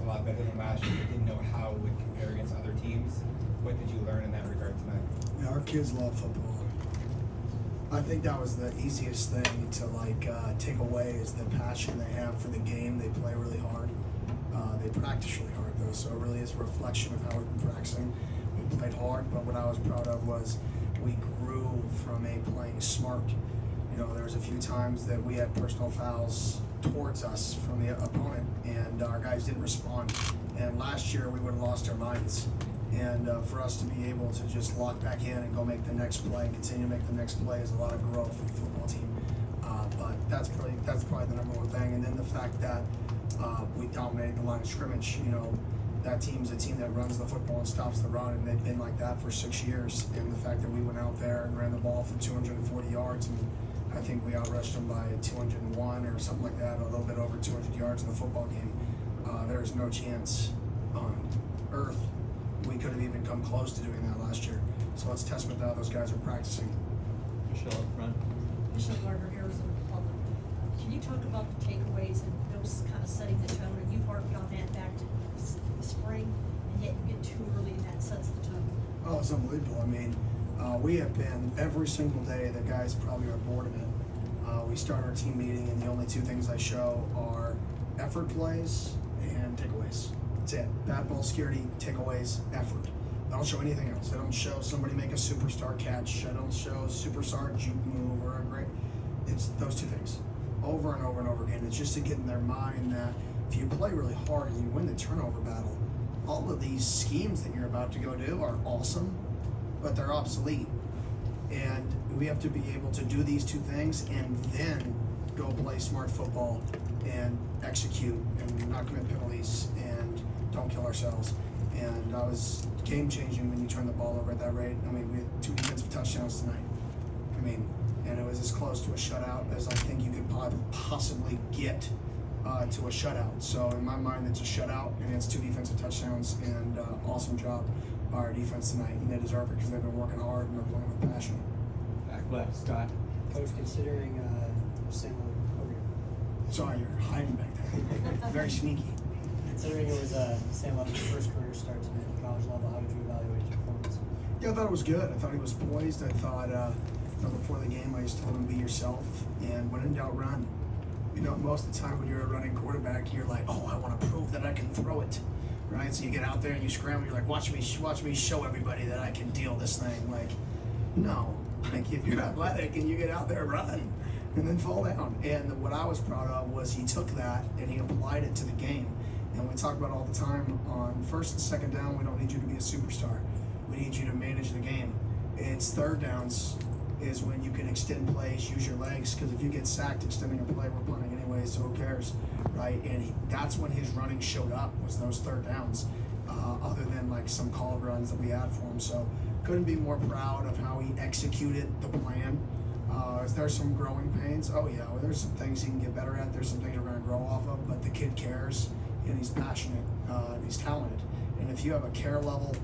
a lot better than last year, but didn't know how it would compare against other teams. What did you learn in that regard tonight? Yeah, our kids love football. I think that was the easiest thing to take away is the passion they have for the game. They play really hard. They practice really hard though, so it really is a reflection of how we've been practicing. We played hard, but what I was proud of was we grew from playing smart. You know, there was a few times that we had personal fouls towards us from the opponent, and our guys didn't respond. And last year we would have lost our minds. And for us to be able to just lock back in and go make the next play and continue to make the next play is a lot of growth for the football team. But that's probably the number one thing. And then the fact that we dominated the line of scrimmage. You know, that team's a team that runs the football and stops the run, and they've been like that for 6 years. And the fact that we went out there and ran the ball for 240 yards, and I think we outrushed them by 201 or something like that, a little bit over 200 yards in the football game. There is no chance on earth we could have even come close to doing that last year. So it's a testament to how those guys are practicing. Michelle up front. Michelle Gardner, Arizona Republic. Can you talk about the takeaways and those kind of setting the tone? And you've harped on that back to the spring, and yet you get too early and that sets the tone. Oh, it's unbelievable. I mean, we have been every single day. The guys probably are bored of it. We start our team meeting, and the only two things I show are effort plays and takeaways. That's it. Bad ball security, takeaways, effort. I don't show anything else. I don't show somebody make a superstar catch. I don't show superstar juke move or a great. It's those two things over and over and over again. It's just to get in their mind that if you play really hard and you win the turnover battle, all of these schemes that you're about to go do are awesome, but they're obsolete. And we have to be able to do these two things and then go play smart football and execute and not commit penalties and don't kill ourselves. And I was game changing when you turn the ball over at that rate. I mean, we had 2 defensive touchdowns tonight. I mean, and it was as close to a shutout as I think you could possibly get to a shutout. So in my mind, it's a shutout, and it's 2 defensive touchdowns, and awesome job by our defense tonight. And they deserve it because they've been working hard and they're playing with passion. Back left, Scott. Coach, considering Sam Leavitt, Sorry, you're hiding back there. Very sneaky. considering it was Sam Leavitt's first career start tonight at the college level, how would you evaluate his performance? Yeah, I thought it was good. I thought he was poised. I thought before the game, I just told him be yourself, and when in doubt, run. You know, most of the time when you're a running quarterback, you're like, oh, I want to prove that I can throw it, right? So you get out there and you scramble. You're like, watch me show everybody that I can deal this thing. Like, no. Like, if you're athletic and you get out there, run, and then fall down. And what I was proud of was he took that and he applied it to the game. And we talk about all the time on first and second down, we don't need you to be a superstar. We need you to manage the game. It's third downs is when you can extend plays, use your legs, because if you get sacked extending a play, we're punting anyway, so who cares, right? And that's when his running showed up, was those third downs, other than like some called runs that we had for him. So couldn't be more proud of how he executed the plan. Is there some growing pains? Oh yeah, well, there's some things he can get better at. There's some things we're going to grow off of, but the kid cares, and he's passionate, and he's talented. And if you have a care level,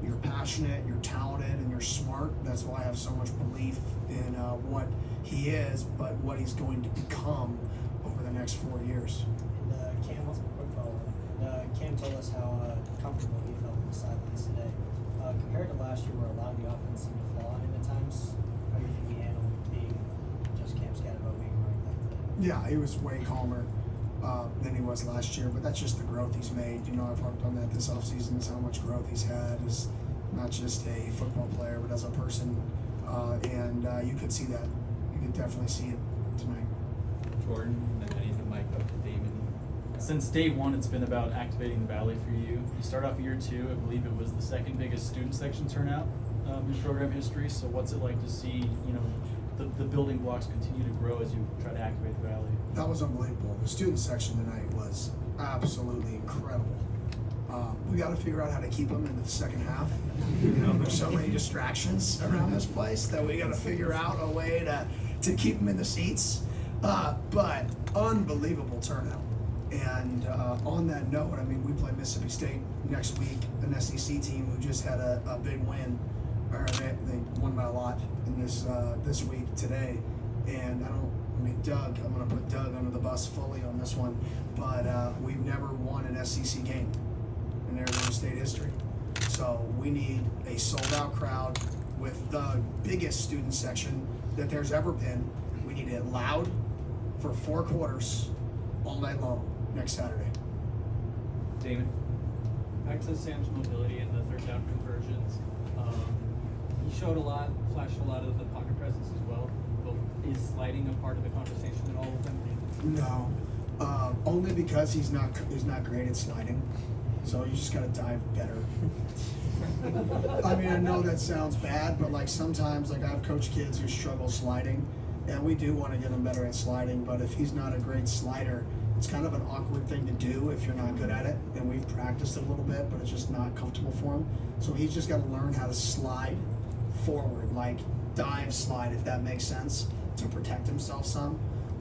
you're passionate, you're talented, and you're smart. That's why I have so much belief in what he is, but what he's going to become over the next 4 years. And Cam, what's a quick follow-up? Cam told us how comfortable he felt on the sidelines today. Compared to last year, where a lot of the offense seemed to fall on him at times, how do you think he handled being just Cam Scatterbo being running back today? Yeah, he was way calmer than he was last year, but that's just the growth he's made. You know, I've harped on that this offseason, is how much growth he's had as not just a football player, but as a person. And you could see that. You could definitely see it tonight. Jordan, and then I need the mic up to Damon. Since day one, it's been about activating the Valley for you. You start off year 2, I believe it was the second biggest student section turnout in program history. So what's it like to see, you know, the building blocks continue to grow as you try to activate the Valley? That was unbelievable. The student section tonight was absolutely incredible. We got to figure out how to keep them into the second half. You know, there's so many distractions around this place that we got to figure out a way to keep them in the seats. But unbelievable turnout. And on that note, I mean, we play Mississippi State next week, an SEC team who just had a big win, or they won by a lot in this week today. And I mean, Doug, I'm going to put Doug under the bus fully on this one, but we've never won an SEC game in Arizona State history. So we need a sold-out crowd with the biggest student section that there's ever been. We need it loud for 4 quarters all night long next Saturday. Damon? Back to Sam's mobility and the third down conversions. He showed a lot, flashed a lot of the pocket presence as well. But is sliding a part of the conversation at all with him? No, only because he's not great at sliding. So you just gotta dive better. I mean, I know that sounds bad, but like sometimes, like I've coached kids who struggle sliding, and we do want to get them better at sliding. But if he's not a great slider, it's kind of an awkward thing to do if you're not good at it. And we've practiced it a little bit, but it's just not comfortable for him. So he's just got to learn how to slide forward, like dive slide, if that makes sense, to protect himself some.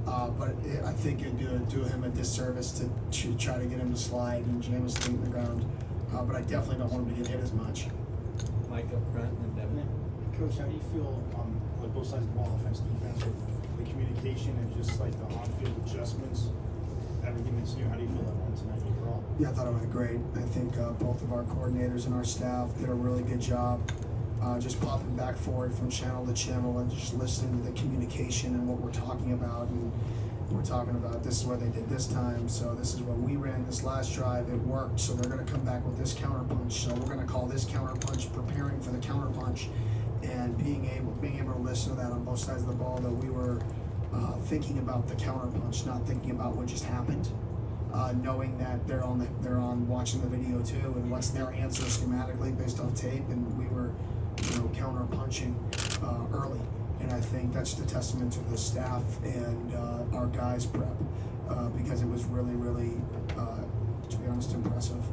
I think it'd do him a disservice to try to get him to slide and jam his feet in the ground. But I definitely don't want him to get hit as much. Mike up front and then Devin. Coach, how do you feel on like both sides of the ball, offense, defense, with the communication and just like the on-field adjustments, everything that's new? How do you feel that went tonight overall? Yeah, I thought it went great. I think both of our coordinators and our staff did a really good job just popping back forward from channel to channel and just listening to the communication and what we're talking about. And we're talking about this is what they did this time, so this is what we ran this last drive. It worked, so they're going to come back with this counter punch. So we're going to call this counter punch preparing for the counter punch, and being able to listen to that on both sides of the ball. That we were thinking about the counter punch, not thinking about what just happened. Knowing that they're on watching the video too, and what's their answer schematically based off tape, and we were counter punching early. And I think that's just a testament to the staff and our guys' prep because it was really, really, to be honest, impressive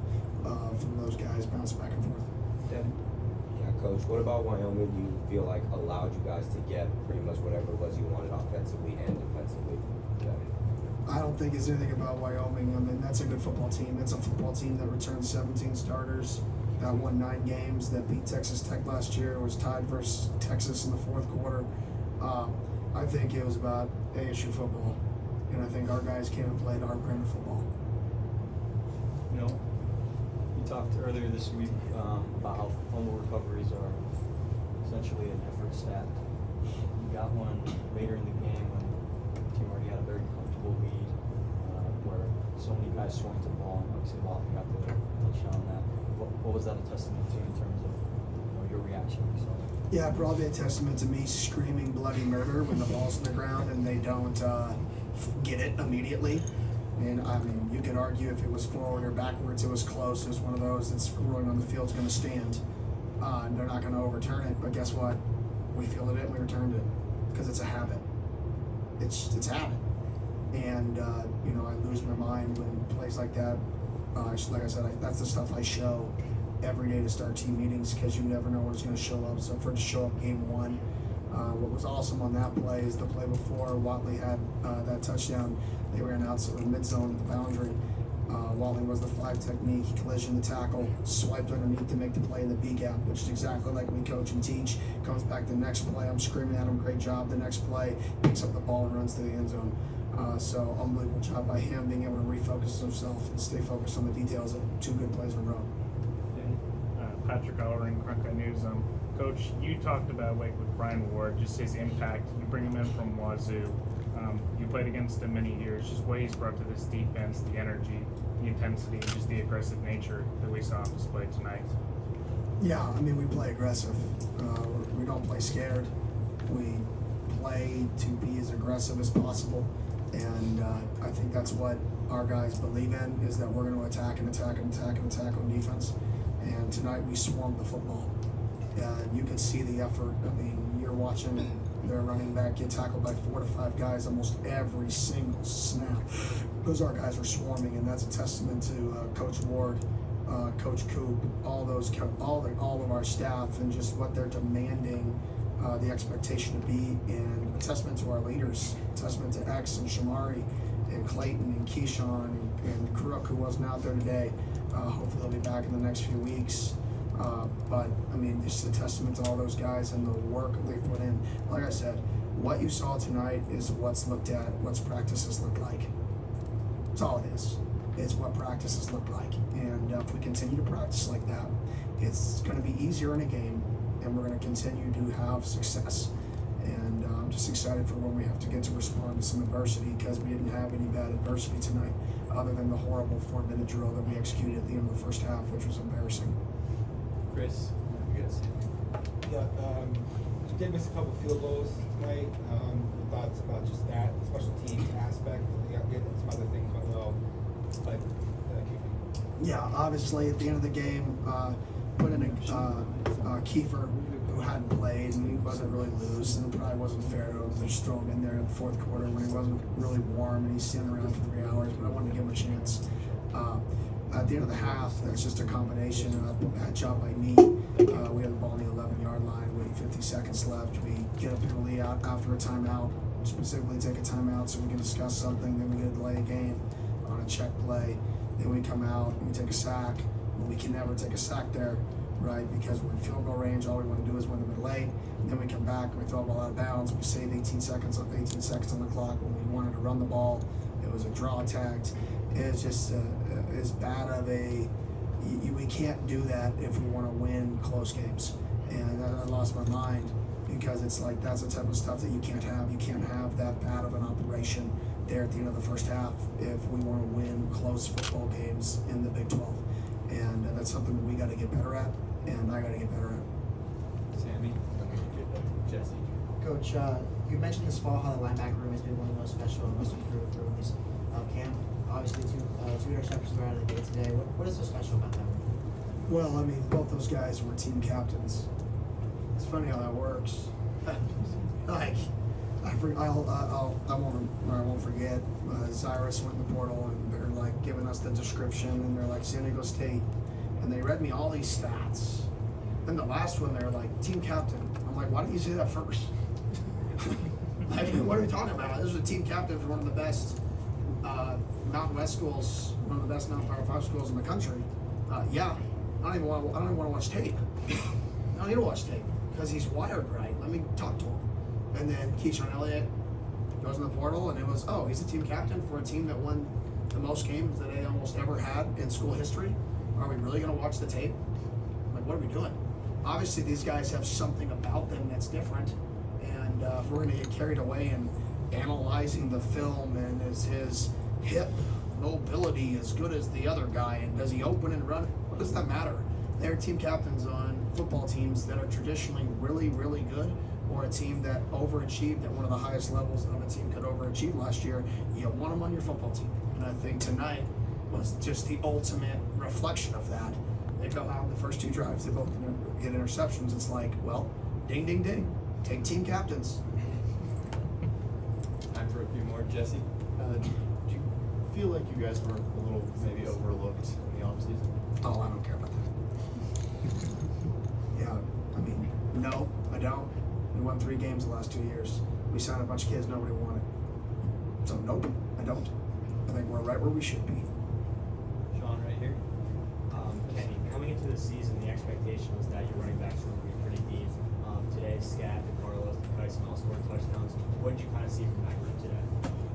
from those guys bouncing back and forth. Yeah, Coach, what about Wyoming? Do you feel like allowed you guys to get pretty much whatever it was you wanted offensively and defensively? I don't think it's anything about Wyoming. I mean, that's a good football team. It's a football team that returned 17 starters, that won 9 games, that beat Texas Tech last year, was tied versus Texas in the 4th quarter. I think it was about ASU football, and I think our guys came and played our brand of football. You know, you talked earlier this week about how fumble recoveries are essentially an effort stat. You got one later in the game when the team already had a very comfortable lead, where so many guys swung to the ball and obviously Lawton got the touchdown on that. What was that a testament to in terms of your reaction when you saw that? Yeah, probably a testament to me screaming bloody murder when the ball's on the ground and they don't get it immediately. And I mean, you could argue if it was forward or backwards, it was close. It was one of those that's rolling on the field's going to stand. They're not going to overturn it, but guess what? We fielded it and we returned it because it's a habit. It's a habit. And I lose my mind when plays like that. Like I said, that's the stuff I show every day to start team meetings because you never know when it's going to show up. So for it to show up game 1, what was awesome on that play is the play before Watley had that touchdown. They ran out mid-zone at the boundary. Watley was the 5 technique, collision the tackle, swiped underneath to make the play in the B gap, which is exactly like we coach and teach. Comes back the next play, I'm screaming at him, great job. The next play, picks up the ball and runs to the end zone. So unbelievable job by him being able to refocus himself and stay focused on the details of 2 good plays in a row. Patrick Allering, Cronkai News. Coach, you talked about with Brian Ward, just his impact. You bring him in from Wazoo. You played against him many years. Just what he's brought to this defense, the energy, the intensity, and just the aggressive nature that we saw on display tonight. Yeah, I mean, we play aggressive. We don't play scared. We play to be as aggressive as possible. And I think that's what our guys believe in, is that we're going to attack and attack and attack and attack on defense. And tonight we swarmed the football. You can see the effort. I mean, you're watching their running back get tackled by 4 to 5 guys almost every single snap. Because our guys are swarming, and that's a testament to Coach Ward, Coach Coop, all of our staff, and just what they're demanding the expectation to be, and a testament to our leaders, a testament to X and Shamari and Clayton and Keyshaun and Kuruk, who wasn't out there today. Hopefully they'll be back in the next few weeks. But I mean, it's a testament to all those guys and the work they put in. Like I said, what you saw tonight is what's looked at, what's practices look like. That's all it is. It's what practices look like. And if we continue to practice like that, it's going to be easier in a game, and we're going to continue to have success. And I'm just excited for when we have to get to respond to some adversity, because we didn't have any bad adversity tonight other than the horrible 4-minute drill that we executed at the end of the first half, which was embarrassing. Chris, you guys. Yeah, you did miss a couple field goals tonight. Thoughts about just that, the special teams aspect? You got getting some other things went well, but Yeah, obviously at the end of the game, put in a Kiefer who hadn't played and he wasn't really loose, and it probably wasn't fair to just throw him in there in the fourth quarter when he wasn't really warm and he's sitting around for 3 hours, but I wanted to give him a chance. At the end of the half, that's just a combination of a bad job by me. We had the ball on the 11-yard line with 50 seconds left. We get a penalty out after a timeout, specifically take a timeout so we can discuss something. Then we get a delay of game on a check play. Then we come out and we take a sack. Well, we can never take a sack there, right? Because we're in field goal range. All we want to do is win the mid-late. Then we come back and we throw the ball out of bounds. We save 18 seconds on the clock when we wanted to run the ball. It was a draw attack. It's just as bad of a. We can't do that if we want to win close games. And I lost my mind because it's like that's the type of stuff that you can't have. You can't have that bad of an operation there at the end of the first half if we want to win close football games in the Big 12. And that's something that we got to get better at, and I got to get better at. Sammy, Jesse. Coach, you mentioned this fall how the linebacker room has been one of the most special and most improved rooms of camp. Obviously, two interceptions were out of the gate today. What is so special about that room? Well, I mean, both those guys were team captains. It's funny how that works. Like, I won't forget. Zyrus went in the portal, and they're like giving us the description, and they're like San Diego State, and they read me all these stats. Then the last one, they're like team captain. I'm like, why didn't you say that first? Like, what are we talking about? This is a team captain for one of the best Mountain West schools, one of the best non-Power 5 schools in the country. Yeah, I don't even want to watch tape. I don't need to watch tape because he's wired right. Let me talk to him. And then Keyshaun Elliott goes in the portal, and it was, oh, he's a team captain for a team that won the most games that they almost ever had in school history. Are we really going to watch the tape? Like, what are we doing? Obviously, these guys have something about them that's different, and if we're going to get carried away in analyzing the film and is his hip mobility as good as the other guy, and does he open and run? What does that matter? They're team captains on football teams that are traditionally really, really good, or a team that overachieved at one of the highest levels of a team could overachieve last year. You want them on your football team. And I think tonight was just the ultimate reflection of that. They go out the first two drives, they both get interceptions. It's like, well, ding, ding, ding. Take team captains. Time for a few more. Jesse? Do you feel like you guys were a little maybe overlooked in the offseason? Oh, I don't care about that. Yeah, I mean, no, I don't. We won 3 games the last 2 years. We signed a bunch of kids nobody wanted. So nope, I don't. I think we're right where we should be. Sean, right here. Kenny, coming into the season, the expectation was that your running backs were going to be pretty deep. Today, Scat, DeCarlos, Tyson all scored touchdowns. What did you kind of see from that group today?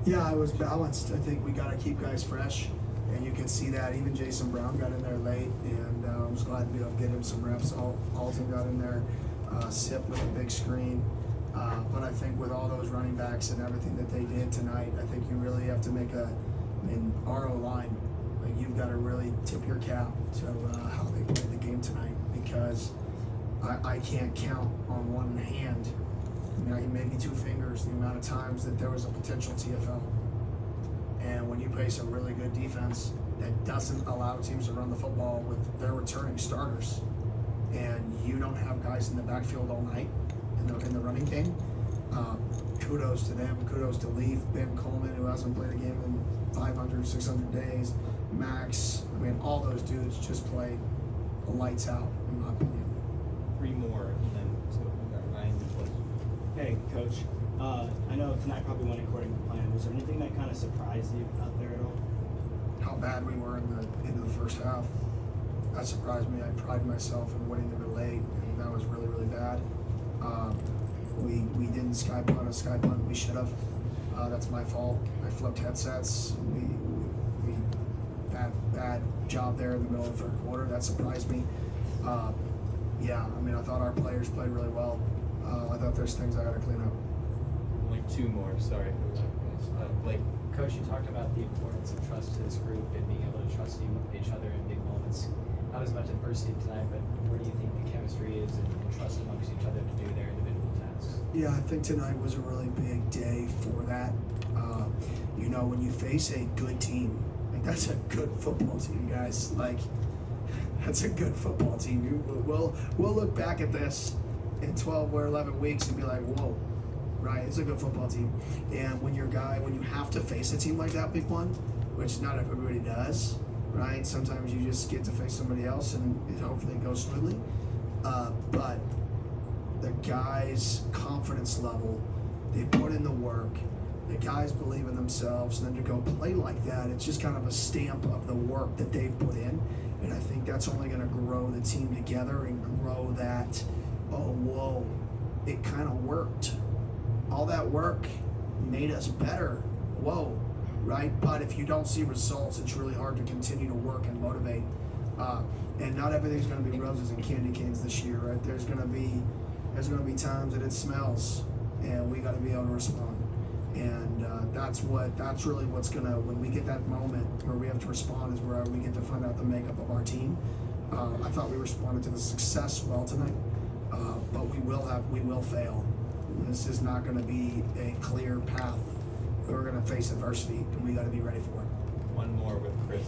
Yeah, I was balanced. I think we got to keep guys fresh, and you can see that. Even Jason Brown got in there late, and I was glad to be able to get him some reps. Alton got in there, Sept with a big screen. But I think with all those running backs and everything that they did tonight, I think you really have to make RO line. Like, you've got to really tip your cap to how they played the game tonight, because I can't count on one hand, maybe 2 fingers, the amount of times that there was a potential TFL. And when you face a really good defense that doesn't allow teams to run the football with their returning starters, and you don't have guys in the backfield all night in the running game, kudos to them. Kudos to Leaf, Ben Coleman, who hasn't played a game in 500, 600 days. Max, all those dudes just played lights out, in my opinion. 3 more, and then so we got Ryan in place. Hey, Coach. I know tonight probably went according to plan. Was there anything that kind of surprised you out there at all? How bad we were in the end of the first half. That surprised me. I pride myself in winning the relay, and that was really, really bad. We didn't sky punt, we should have. That's my fault. I flipped headsets. We bad job there in the middle of the third quarter. That surprised me. Yeah, I mean, I thought our players played really well. I thought there's things I gotta clean up. Like two more, sorry. Blake. Coach, you talked about the importance of trust to this group and being able to trust each other in big moments. Not as much adversity tonight, but where do you think the chemistry is and trust amongst each other to do their individual tasks? Yeah, I think tonight was a really big day for that. You know, when you face a good team, like that's a good football team, guys. Like, that's a good football team. We'll look back at this in 12 or 11 weeks and be like, whoa, right? It's a good football team. And when you have to face a team like that, week one, which not everybody does, right? Sometimes you just get to face somebody else and it hopefully goes smoothly. But the guys' confidence level, they put in the work, the guys believe in themselves, and then to go play like that, it's just kind of a stamp of the work that they've put in. And I think that's only going to grow the team together and grow that, oh, whoa, it kind of worked. All that work made us better. Whoa, right? But if you don't see results, it's really hard to continue to work and motivate. And not everything's going to be roses and candy canes this year, right? There's going to be times that it smells, and we got to be able to respond. And that's really what's gonna, when we get that moment where we have to respond, is where we get to find out the makeup of our team. I thought we responded to the success well tonight, but we will fail. This is not going to be a clear path. We're going to face adversity, and we got to be ready for it. One more with Chris.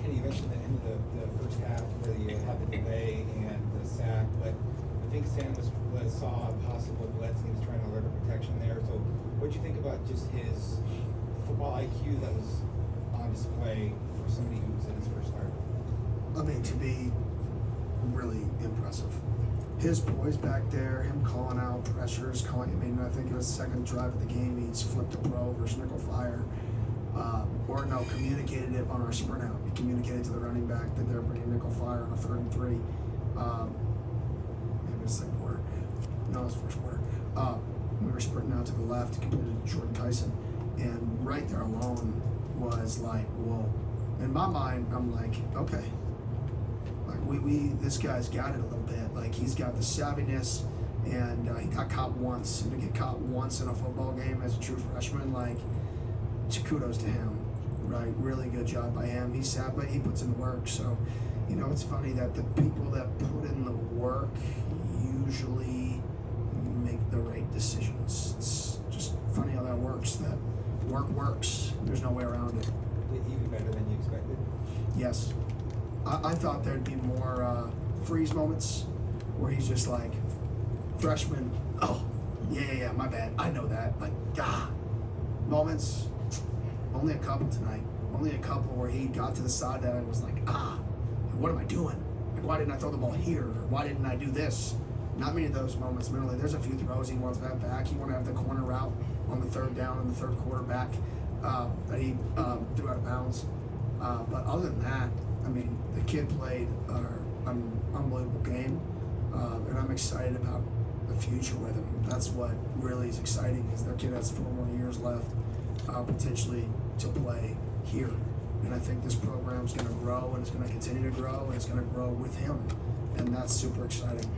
Kenny, you mentioned the end of the first half where you had the delay and the sack, but I think Sam saw a possible blitz and he was trying to alert a protection there. So what'd you think about just his football IQ that was on display for somebody who was in his first start? I mean, to be really impressive. His poise back there, him calling out pressures, I think it was the second drive of the game, he's flipped a pro versus nickel fire. Communicated it on our sprint out. He communicated to the running back that they're bringing nickel fire on a 3rd and 3. Maybe it was second quarter. No, it was first quarter. We were sprinting out to the left, completed to Jordan Tyson. And right there alone was like, whoa. In my mind, I'm like, okay. Like this guy's got it a little bit. Like he's got the savviness, and he got caught once. And to get caught once in a football game as a true freshman, like, kudos to him, right? Really good job by him. He's sad, but he puts in the work. So, you know, it's funny that the people that put in the work usually make the right decisions. It's just funny how that works. That work works. There's no way around it. Even better than you expected? Yes. I thought there'd be more freeze moments where he's just like, freshman, oh, yeah, my bad. I know that. Like, moments. Only a couple tonight. Only a couple where he got to the sideline and was like, what am I doing? Like, why didn't I throw the ball here? Or why didn't I do this? Not many of those moments mentally. There's a few throws he wants to have back. He wanted to have the corner route on the 3rd down and the 3rd quarter back that he threw out of bounds. But other than that, I mean, the kid played an unbelievable game, and I'm excited about the future with him. That's what really is exciting, is their kid has 4 more years left, potentially to play here. And I think this program's going to grow, and it's going to continue to grow, and it's going to grow with him, and that's super exciting.